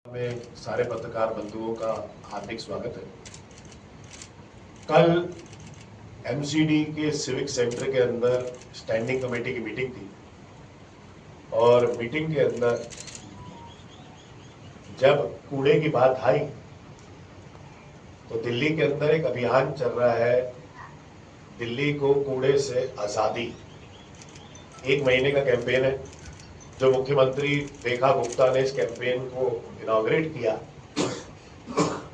में सारे पत्रकार बंधुओं का हार्दिक स्वागत है। कल एमसीडी के सिविक सेंटर के अंदर स्टैंडिंग कमेटी की मीटिंग थी और मीटिंग के अंदर जब कूड़े की बात आई तो दिल्ली के अंदर एक अभियान चल रहा है, दिल्ली को कूड़े से आज़ादी। 1 महीने का कैंपेन है जो मुख्यमंत्री रेखा गुप्ता ने इस कैंपेन को इनॉग्रेट किया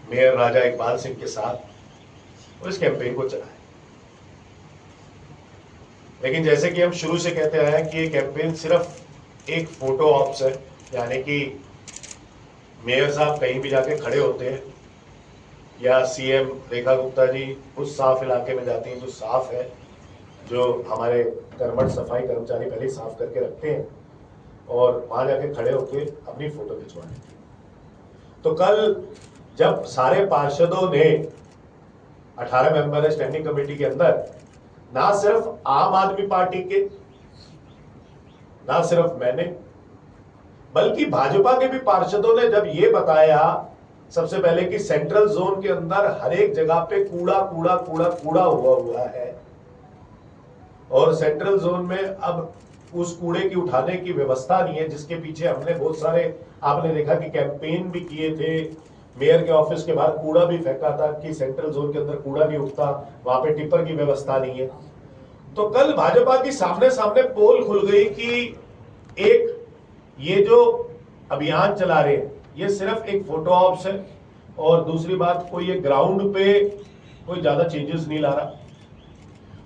मेयर राजा इकबाल सिंह के साथ और इस कैंपेन को चलाया। लेकिन जैसे कि हम शुरू से कहते आए हैं कि ये कैंपेन सिर्फ एक फोटो ऑप्स है, यानी कि मेयर साहब कहीं भी जाके खड़े होते हैं या सीएम रेखा गुप्ता जी उस साफ इलाके में जाती हैं जो साफ है, जो हमारे कर्मठ सफाई कर्मचारी पहले साफ करके रखते हैं और वहां जाके खड़े होके अपनी फोटो खिंचवाने। तो कल जब सारे पार्षदों ने 18 मेंबर है स्टैंडिंग कमेटी के अंदर, ना सिर्फ आम आदमी पार्टी के, ना सिर्फ मैंने, बल्कि भाजपा के भी पार्षदों ने जब ये बताया सबसे पहले कि सेंट्रल जोन के अंदर हर एक जगह पे कूड़ा कूड़ा कूड़ा कूड़ा हुआ है और सेंट्रल जोन में अब उस कूड़े की उठाने की व्यवस्था नहीं है, जिसके पीछे हमने बहुत सारे, आपने देखा कि कैंपेन भी किए थे, मेयर के ऑफिस के बाहर कूड़ा भी फेंका था कि सेंट्रल जोन के अंदर कूड़ा नहीं उठता, वहां पे टिपर की व्यवस्था नहीं है। तो कल भाजपा की सामने सामने पोल खुल गई कि एक ये जो अभियान चला रहे हैं ये सिर्फ एक फोटो ऑप्स है और दूसरी बात कोई ये ग्राउंड पे कोई ज्यादा चेंजेस नहीं ला रहा।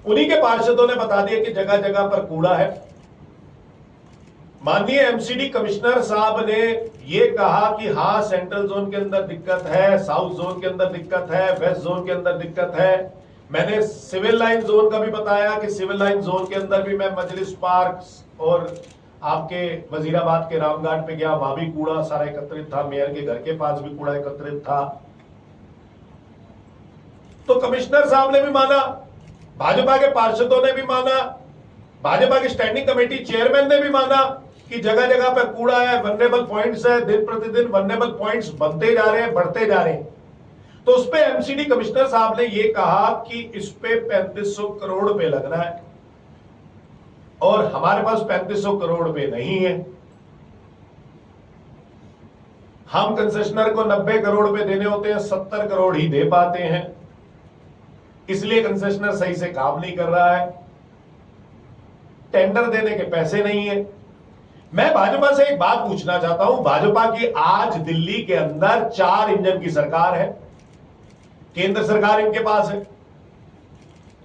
उन्हीं के पार्षदों ने बता दिया कि जगह जगह पर कूड़ा है। माननीय एमसीडी कमिश्नर साहब ने यह कहा कि हाँ सेंट्रल जोन के अंदर दिक्कत है, साउथ जोन के अंदर दिक्कत है, वेस्ट जोन के अंदर दिक्कत है। मैंने सिविल लाइन जोन का भी बताया कि सिविल लाइन जोन के अंदर भी मैं मजलिस पार्क और आपके वजीराबाद के रामघाट पे गया, वहां भी कूड़ा सारा एकत्रित था, मेयर के घर के पास भी कूड़ा एकत्रित था। तो कमिश्नर साहब ने भी माना, भाजपा के पार्षदों ने भी माना, भाजपा की स्टैंडिंग कमेटी चेयरमैन ने भी माना कि जगह जगह पर कूड़ा है, वनरेबल पॉइंट्स है, दिन प्रतिदिन वनरेबल पॉइंट्स बनते जा रहे हैं, बढ़ते जा रहे हैं। तो उस पे एमसीडी कमिश्नर साहब ने यह कहा कि इस पे 3500 करोड़ रुपए लगना है और हमारे पास 3500 करोड़ रुपए नहीं है। हम कंसेशनर को 90 करोड़ रुपए देने होते हैं, 70 करोड़ ही दे पाते हैं, इसलिए कंसेशनर सही से काम नहीं कर रहा है, टेंडर देने के पैसे नहीं है। मैं भाजपा से एक बात पूछना चाहता हूं, भाजपा की आज दिल्ली के अंदर 4 इंजन की सरकार है, केंद्र सरकार इनके पास है,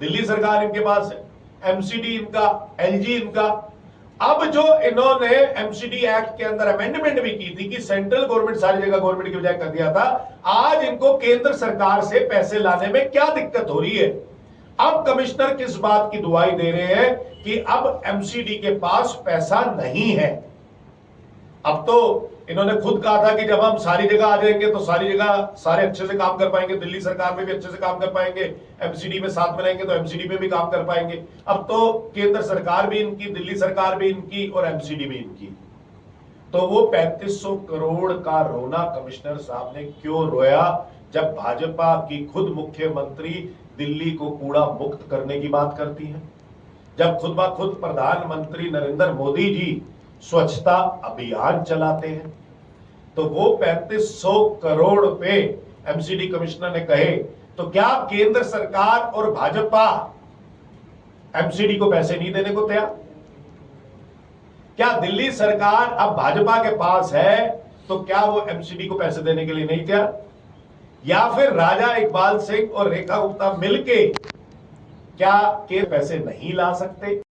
दिल्ली सरकार इनके पास है, एमसीडी इनका, एलजी इनका। अब जो इन्होंने एमसीडी एक्ट के अंदर अमेंडमेंट भी की थी कि सेंट्रल गवर्नमेंट सारी जगह गवर्नमेंट की बजाय कर दिया था, आज इनको केंद्र सरकार से पैसे लाने में क्या दिक्कत हो रही है? अब कमिश्नर किस बात की दुहाई दे रहे हैं कि अब एमसीडी के पास पैसा नहीं है। अब तो इन्होंने खुद कहा था कि जब हम सारी जगह आ जाएंगे तो सारी जगह सारे अच्छे से काम कर पाएंगे, दिल्ली सरकार में भी अच्छे से काम कर पाएंगे, एमसीडी में साथ में रहेंगे तो एमसीडी में भी काम कर पाएंगे। अब तो केंद्र सरकार भी इनकी, दिल्ली सरकार भी इनकी और एमसीडी भी इनकी। तो वो 3500 करोड़ का रोना कमिश्नर साहब ने क्यों रोया जब भाजपा की खुद मुख्यमंत्री दिल्ली को कूड़ा मुक्त करने की बात करती है, जब खुद ब खुद प्रधानमंत्री नरेंद्र मोदी जी स्वच्छता अभियान चलाते हैं। तो वो 3500 करोड़ रुपए एमसीडी कमिश्नर ने कहे, तो क्या केंद्र सरकार और भाजपा एमसीडी को पैसे नहीं देने को तैयार? क्या दिल्ली सरकार अब भाजपा के पास है तो क्या वो एमसीडी को पैसे देने के लिए नहीं तैयार? या फिर राजा इकबाल सिंह और रेखा गुप्ता मिलके क्या के पैसे नहीं ला सकते?